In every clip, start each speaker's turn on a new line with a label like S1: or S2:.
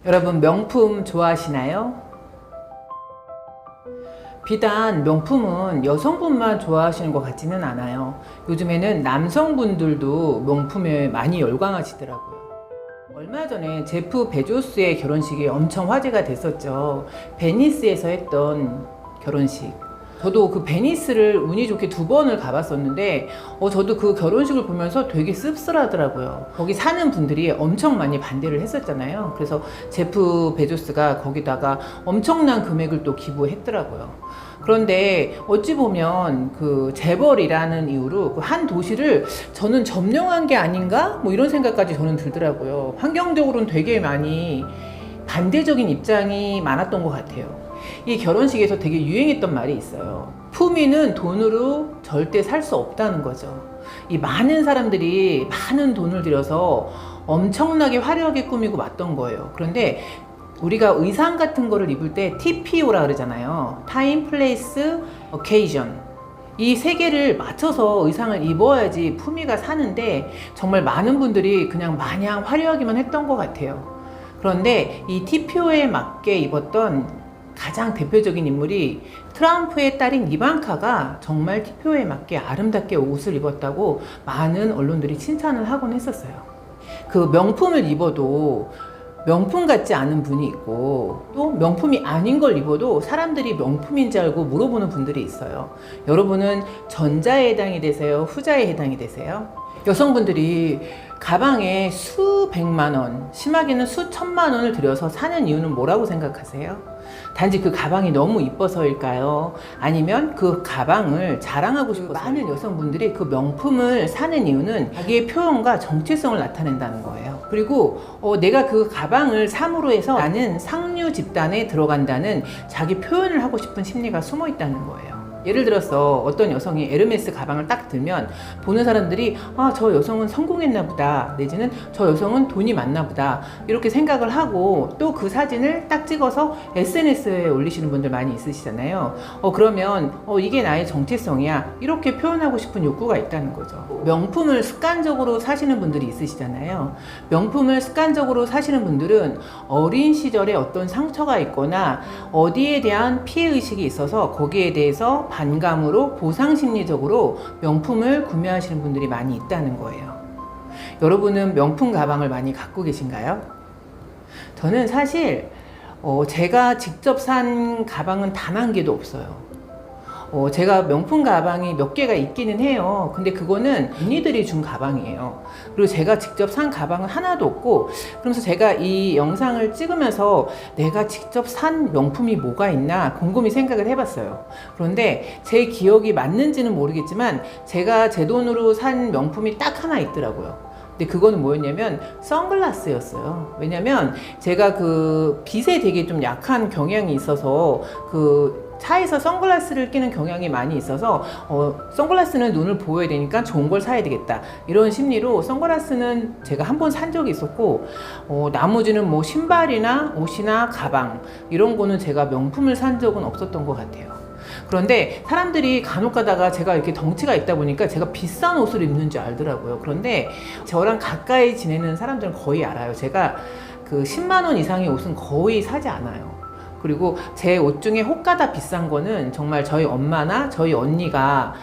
S1: 여러분 명품 좋아하시나요? 비단 명품은 여성분만 좋아하시는 것 같지는 않아요. 요즘에는 남성분들도 명품에 많이 열광하시더라고요. 얼마 전에 제프 베조스의 결혼식이 엄청 화제가 됐었죠. 베니스에서 했던 결혼식. 저도 그 베니스를 운이 좋게 2번을 가봤었는데 저도 그 결혼식을 보면서 되게 씁쓸하더라고요. 거기 사는 분들이 엄청 많이 반대를 했었잖아요. 그래서 제프 베조스가 거기다가 엄청난 금액을 또 기부했더라고요. 그런데 어찌 보면 그 재벌이라는 이유로 그 한 도시를 저는 점령한 게 아닌가? 뭐 이런 생각까지 저는 들더라고요. 환경적으로는 되게 많이 반대적인 입장이 많았던 것 같아요. 이 결혼식에서 되게 유행했던 말이 있어요. 품위는 돈으로 절대 살 수 없다는 거죠. 이 많은 사람들이 많은 돈을 들여서 엄청나게 화려하게 꾸미고 왔던 거예요. 그런데 우리가 의상 같은 거를 입을 때 TPO라 그러잖아요. Time, Place, Occasion. 이 세 개를 맞춰서 의상을 입어야지 품위가 사는데 정말 많은 분들이 그냥 마냥 화려하기만 했던 것 같아요. 그런데 이 TPO에 맞게 입었던 가장 대표적인 인물이 트럼프의 딸인 이방카가 정말 TPO에 맞게 아름답게 옷을 입었다고 많은 언론들이 칭찬을 하곤 했었어요. 그 명품을 입어도 명품 같지 않은 분이 있고 또 명품이 아닌 걸 입어도 사람들이 명품인지 알고 물어보는 분들이 있어요. 여러분은 전자에 해당이 되세요? 후자에 해당이 되세요? 여성분들이 가방에 수백만 원, 심하게는 수천만 원을 들여서 사는 이유는 뭐라고 생각하세요? 단지 그 가방이 너무 이뻐서일까요? 아니면 그 가방을 자랑하고 싶어서? 많은 여성분들이 그 명품을 사는 이유는 자기의 표현과 정체성을 나타낸다는 거예요. 그리고 내가 그 가방을 삼으로 해서 나는 상류 집단에 들어간다는 자기 표현을 하고 싶은 심리가 숨어 있다는 거예요. 예를 들어서 어떤 여성이 에르메스 가방을 딱 들면 보는 사람들이 저 여성은 성공했나 보다, 내지는 저 여성은 돈이 많나 보다 이렇게 생각을 하고 또 그 사진을 딱 찍어서 SNS에 올리시는 분들 많이 있으시잖아요. 그러면 이게 나의 정체성이야 이렇게 표현하고 싶은 욕구가 있다는 거죠. 명품을 습관적으로 사시는 분들이 있으시잖아요. 명품을 습관적으로 사시는 분들은 어린 시절에 어떤 상처가 있거나 어디에 대한 피해의식이 있어서 거기에 대해서 반감으로 보상심리적으로 명품을 구매하시는 분들이 많이 있다는 거예요. 여러분은 명품 가방을 많이 갖고 계신가요? 저는 사실 제가 직접 산 가방은 단 한 개도 없어요. 제가 명품 가방이 몇 개가 있기는 해요. 근데 그거는 언니들이 준 가방이에요. 그리고 제가 직접 산 가방은 하나도 없고, 그러면서 제가 이 영상을 찍으면서 내가 직접 산 명품이 뭐가 있나 곰곰이 생각을 해봤어요. 그런데 제 기억이 맞는지는 모르겠지만 제가 제 돈으로 산 명품이 딱 하나 있더라고요. 근데 그거는 뭐였냐면 선글라스였어요. 왜냐면 제가 그 빛에 되게 좀 약한 경향이 있어서 그 차에서 선글라스를 끼는 경향이 많이 있어서 선글라스는 눈을 보여야 되니까 좋은 걸 사야 되겠다 이런 심리로 선글라스는 제가 한 번 산 적이 있었고 나머지는 뭐 신발이나 옷이나 가방 이런 거는 제가 명품을 산 적은 없었던 것 같아요. 그런데 사람들이 간혹 가다가 제가 이렇게 덩치가 있다 보니까 제가 비싼 옷을 입는 줄 알더라고요. 그런데 저랑 가까이 지내는 사람들은 거의 알아요. 제가 그 10만 원 이상의 옷은 거의 사지 않아요. 그리고 제 옷 중에 혹가다 비싼 거는 정말 저희 엄마나 저희 언니가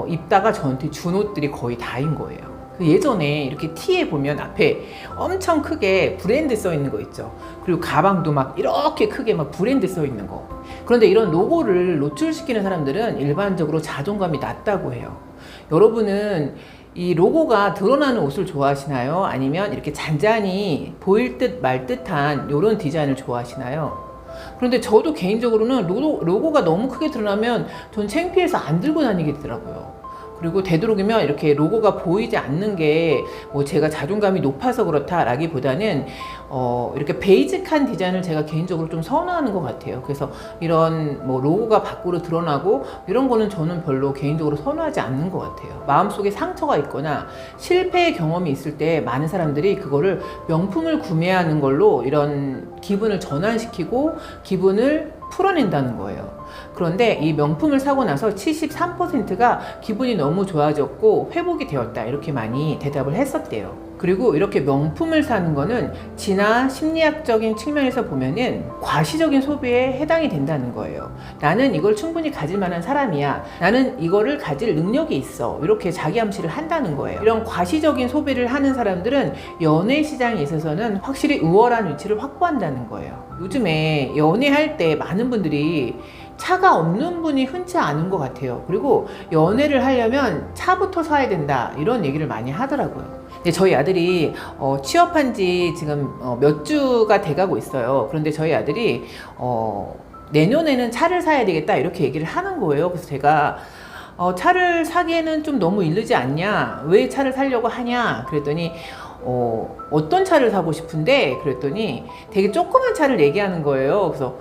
S1: 입다가 저한테 준 옷들이 거의 다인 거예요. 예전에 이렇게 티에 보면 앞에 엄청 크게 브랜드 써 있는 거 있죠. 그리고 가방도 막 이렇게 크게 막 브랜드 써 있는 거. 그런데 이런 로고를 노출시키는 사람들은 일반적으로 자존감이 낮다고 해요. 여러분은 이 로고가 드러나는 옷을 좋아하시나요? 아니면 이렇게 잔잔히 보일 듯 말 듯한 이런 디자인을 좋아하시나요? 그런데 저도 개인적으로는 로고가 너무 크게 드러나면 전 창피해서 안 들고 다니겠더라고요. 그리고 되도록이면 이렇게 로고가 보이지 않는 게 뭐 제가 자존감이 높아서 그렇다라기보다는 이렇게 베이직한 디자인을 제가 개인적으로 좀 선호하는 것 같아요. 그래서 이런 뭐 로고가 밖으로 드러나고 이런 거는 저는 별로 개인적으로 선호하지 않는 것 같아요. 마음속에 상처가 있거나 실패의 경험이 있을 때 많은 사람들이 그거를 명품을 구매하는 걸로 이런 기분을 전환시키고 기분을 풀어낸다는 거예요. 그런데 이 명품을 사고 나서 73%가 기분이 너무 좋아졌고 회복이 되었다 이렇게 많이 대답을 했었대요. 그리고 이렇게 명품을 사는 거는 진화 심리학적인 측면에서 보면은 과시적인 소비에 해당이 된다는 거예요. 나는 이걸 충분히 가질 만한 사람이야. 나는 이거를 가질 능력이 있어. 이렇게 자기 암시를 한다는 거예요. 이런 과시적인 소비를 하는 사람들은 연애 시장에 있어서는 확실히 우월한 위치를 확보한다는 거예요. 요즘에 연애할 때 많은 분들이 차가 없는 분이 흔치 않은 것 같아요. 그리고 연애를 하려면 차부터 사야 된다 이런 얘기를 많이 하더라고요. 근데 저희 아들이 취업한 지 지금 몇 주가 돼가고 있어요. 그런데 저희 아들이 내년에는 차를 사야 되겠다 이렇게 얘기를 하는 거예요. 그래서 제가 차를 사기에는 좀 너무 이르지 않냐, 왜 차를 사려고 하냐 그랬더니 어떤 차를 사고 싶은데 그랬더니 되게 조그만 차를 얘기하는 거예요. 그래서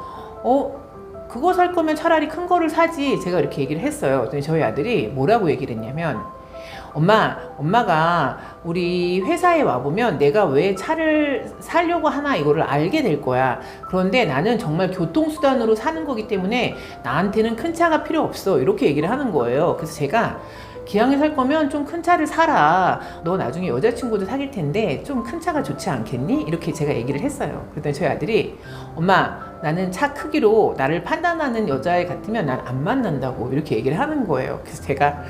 S1: 그거 살 거면 차라리 큰 거를 사지, 제가 이렇게 얘기를 했어요. 그랬더니 저희 아들이 뭐라고 얘기를 했냐면, 엄마가 우리 회사에 와보면 내가 왜 차를 사려고 하나 이거를 알게 될 거야. 그런데 나는 정말 교통수단으로 사는 거기 때문에 나한테는 큰 차가 필요 없어. 이렇게 얘기를 하는 거예요. 그래서 제가 기왕에 살 거면 좀 큰 차를 사라. 너 나중에 여자친구도 사귈 텐데 좀 큰 차가 좋지 않겠니? 이렇게 제가 얘기를 했어요. 그랬더니 저희 아들이, 엄마, 나는 차 크기로 나를 판단하는 여자애 같으면 난 안 만난다고 이렇게 얘기를 하는 거예요. 그래서 제가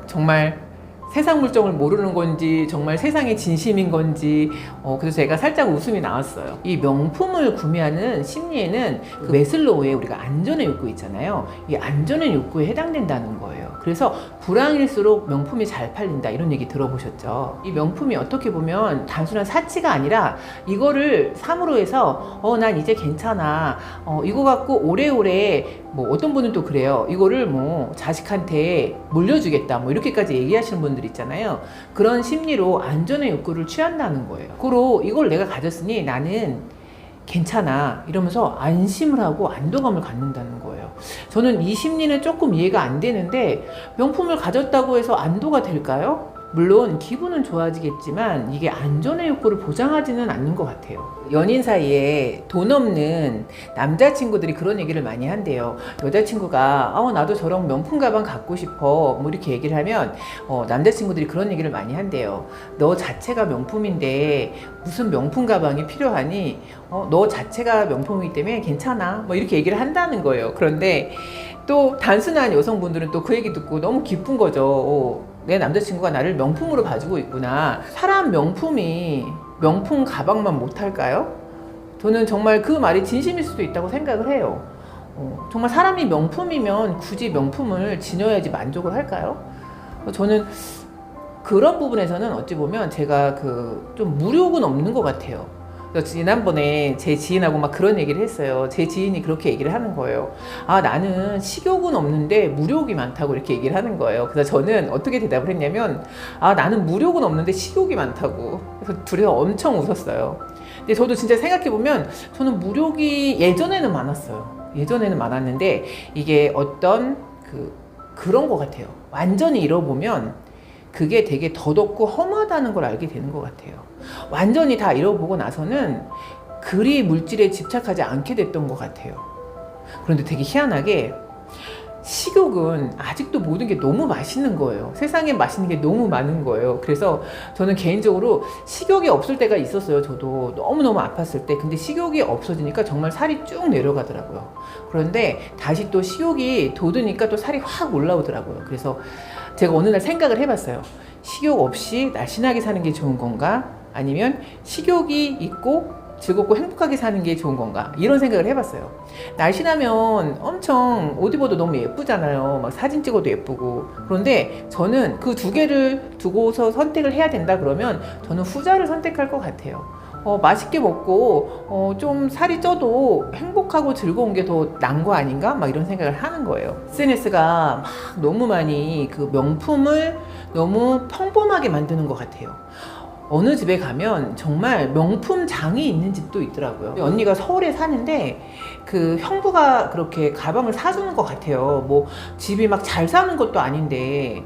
S1: 정말 세상 물정을 모르는 건지 정말 세상의 진심인 건지 그래서 제가 살짝 웃음이 나왔어요. 이 명품을 구매하는 심리에는 그 매슬로우의 우리가 안전의 욕구 있잖아요. 이 안전의 욕구에 해당된다는 거예요. 그래서 불황일수록 명품이 잘 팔린다 이런 얘기 들어보셨죠? 이 명품이 어떻게 보면 단순한 사치가 아니라 이거를 삼으로 해서 난 이제 괜찮아, 이거 갖고 오래오래 뭐 어떤 분은 또 그래요. 이거를 뭐 자식한테 물려주겠다 뭐 이렇게까지 얘기하시는 분들 있잖아요. 그런 심리로 안전의 욕구를 취한다는 거예요. 그리고 이걸 내가 가졌으니 나는 괜찮아 이러면서 안심을 하고 안도감을 갖는다는 거예요. 저는 이 심리는 조금 이해가 안 되는데, 명품을 가졌다고 해서 안도가 될까요? 물론 기분은 좋아지겠지만 이게 안전의 욕구를 보장하지는 않는 것 같아요. 연인 사이에 돈 없는 남자친구들이 그런 얘기를 많이 한대요. 여자친구가 나도 저런 명품 가방 갖고 싶어 뭐 이렇게 얘기를 하면 남자친구들이 그런 얘기를 많이 한대요. 너 자체가 명품인데 무슨 명품 가방이 필요하니? 너 자체가 명품이기 때문에 괜찮아 뭐 이렇게 얘기를 한다는 거예요. 그런데 또 단순한 여성분들은 또 그 얘기 듣고 너무 기쁜 거죠. 내 남자친구가 나를 명품으로 봐주고 있구나. 사람 명품이 명품 가방만 못할까요? 저는 정말 그 말이 진심일 수도 있다고 생각을 해요. 정말 사람이 명품이면 굳이 명품을 지녀야지 만족을 할까요? 저는 그런 부분에서는 어찌 보면 제가 좀 무력은 없는 것 같아요. 지난번에 제 지인하고 막 그런 얘기를 했어요. 제 지인이 그렇게 얘기를 하는 거예요. 나는 식욕은 없는데 무력이 많다고 이렇게 얘기를 하는 거예요. 그래서 저는 어떻게 대답을 했냐면, 나는 무력은 없는데 식욕이 많다고. 그래서 둘이서 엄청 웃었어요. 근데 저도 진짜 생각해보면 저는 무력이 예전에는 많았어요. 예전에는 많았는데 이게 어떤 그런 것 같아요. 완전히 잃어보면 그게 되게 더덥고 험하다는 걸 알게 되는 것 같아요. 완전히 다 잃어보고 나서는 그리 물질에 집착하지 않게 됐던 것 같아요. 그런데 되게 희한하게 식욕은 아직도 모든 게 너무 맛있는 거예요. 세상에 맛있는 게 너무 많은 거예요. 그래서 저는 개인적으로 식욕이 없을 때가 있었어요. 저도 너무너무 아팠을 때. 근데 식욕이 없어지니까 정말 살이 쭉 내려가더라고요. 그런데 다시 또 식욕이 돋으니까 또 살이 확 올라오더라고요. 그래서 제가 어느 날 생각을 해봤어요. 식욕 없이 날씬하게 사는 게 좋은 건가? 아니면 식욕이 있고 즐겁고 행복하게 사는 게 좋은 건가? 이런 생각을 해봤어요. 날씬하면 엄청 옷 입어도 너무 예쁘잖아요. 막 사진 찍어도 예쁘고. 그런데 저는 그 두 개를 두고서 선택을 해야 된다 그러면 저는 후자를 선택할 것 같아요. 맛있게 먹고 좀 살이 쪄도 행복하고 즐거운 게 더 나은 거 아닌가? 막 이런 생각을 하는 거예요. SNS가 막 너무 많이 그 명품을 너무 평범하게 만드는 것 같아요. 어느 집에 가면 정말 명품 장이 있는 집도 있더라고요. 언니가 서울에 사는데 그 형부가 그렇게 가방을 사주는 것 같아요. 뭐 집이 막 잘 사는 것도 아닌데,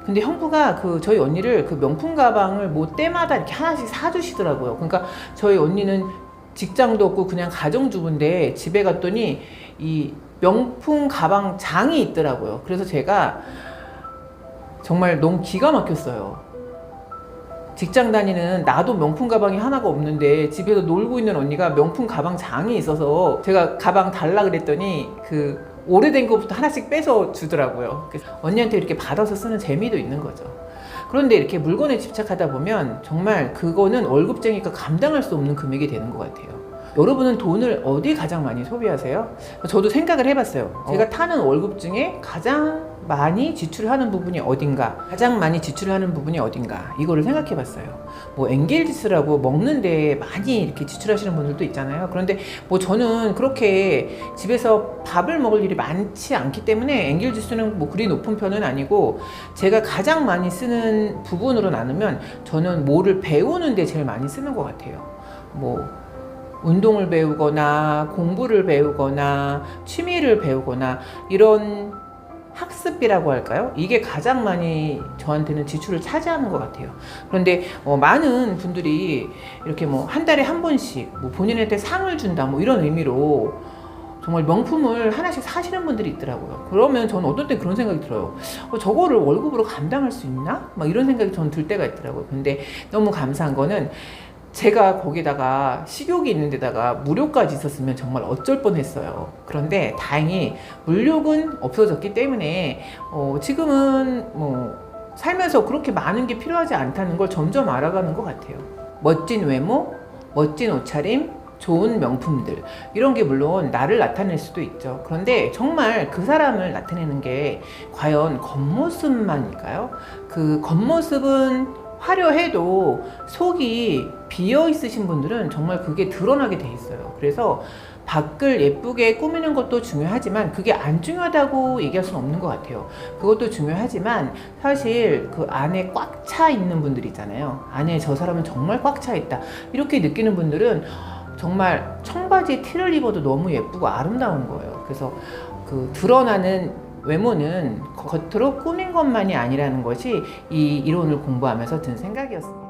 S1: 근데 형부가 저희 언니를 그 명품 가방을 뭐 때마다 이렇게 하나씩 사주시더라고요. 그러니까 저희 언니는 직장도 없고 그냥 가정주부인데 집에 갔더니 이 명품 가방 장이 있더라고요. 그래서 제가 정말 너무 기가 막혔어요. 직장 다니는 나도 명품 가방이 하나가 없는데 집에서 놀고 있는 언니가 명품 가방 장이 있어서 제가 가방 달라 그랬더니 그 오래된 것부터 하나씩 빼서 주더라고요. 그래서 언니한테 이렇게 받아서 쓰는 재미도 있는 거죠. 그런데 이렇게 물건에 집착하다 보면 정말 그거는 월급쟁이가 감당할 수 없는 금액이 되는 것 같아요. 여러분은 돈을 어디 가장 많이 소비하세요? 저도 생각을 해봤어요. 제가 타는 월급 중에 가장 많이 지출하는 부분이 어딘가, 가장 많이 지출하는 부분이 어딘가, 이거를 생각해봤어요. 뭐 엔겔지스라고 먹는데 많이 이렇게 지출하시는 분들도 있잖아요. 그런데 뭐 저는 그렇게 집에서 밥을 먹을 일이 많지 않기 때문에 엔겔지수는 뭐 그리 높은 편은 아니고, 제가 가장 많이 쓰는 부분으로 나누면 저는 뭐를 배우는 데 제일 많이 쓰는 것 같아요. 뭐 운동을 배우거나 공부를 배우거나 취미를 배우거나 이런 학습비라고 할까요? 이게 가장 많이 저한테는 지출을 차지하는 것 같아요. 그런데 많은 분들이 이렇게 뭐 한 달에 한 번씩 뭐 본인한테 상을 준다 뭐 이런 의미로 정말 명품을 하나씩 사시는 분들이 있더라고요. 그러면 저는 어떤 때 그런 생각이 들어요. 저거를 월급으로 감당할 수 있나? 막 이런 생각이 저는 들 때가 있더라고요. 근데 너무 감사한 거는 제가 거기다가 식욕이 있는 데다가 무료까지 있었으면 정말 어쩔 뻔했어요. 그런데 다행히 물욕은 없어졌기 때문에 지금은 뭐 살면서 그렇게 많은 게 필요하지 않다는 걸 점점 알아가는 것 같아요. 멋진 외모, 멋진 옷차림, 좋은 명품들, 이런 게 물론 나를 나타낼 수도 있죠. 그런데 정말 그 사람을 나타내는 게 과연 겉모습만일까요? 그 겉모습은 화려해도 속이 비어 있으신 분들은 정말 그게 드러나게 돼 있어요. 그래서 밖을 예쁘게 꾸미는 것도 중요하지만 그게 안 중요하다고 얘기할 수는 없는 것 같아요. 그것도 중요하지만 사실 그 안에 꽉 차 있는 분들 있잖아요. 안에 저 사람은 정말 꽉 차 있다, 이렇게 느끼는 분들은 정말 청바지에 티를 입어도 너무 예쁘고 아름다운 거예요. 그래서 그 드러나는 외모는 겉으로 꾸민 것만이 아니라는 것이 이 이론을 공부하면서 든 생각이었습니다.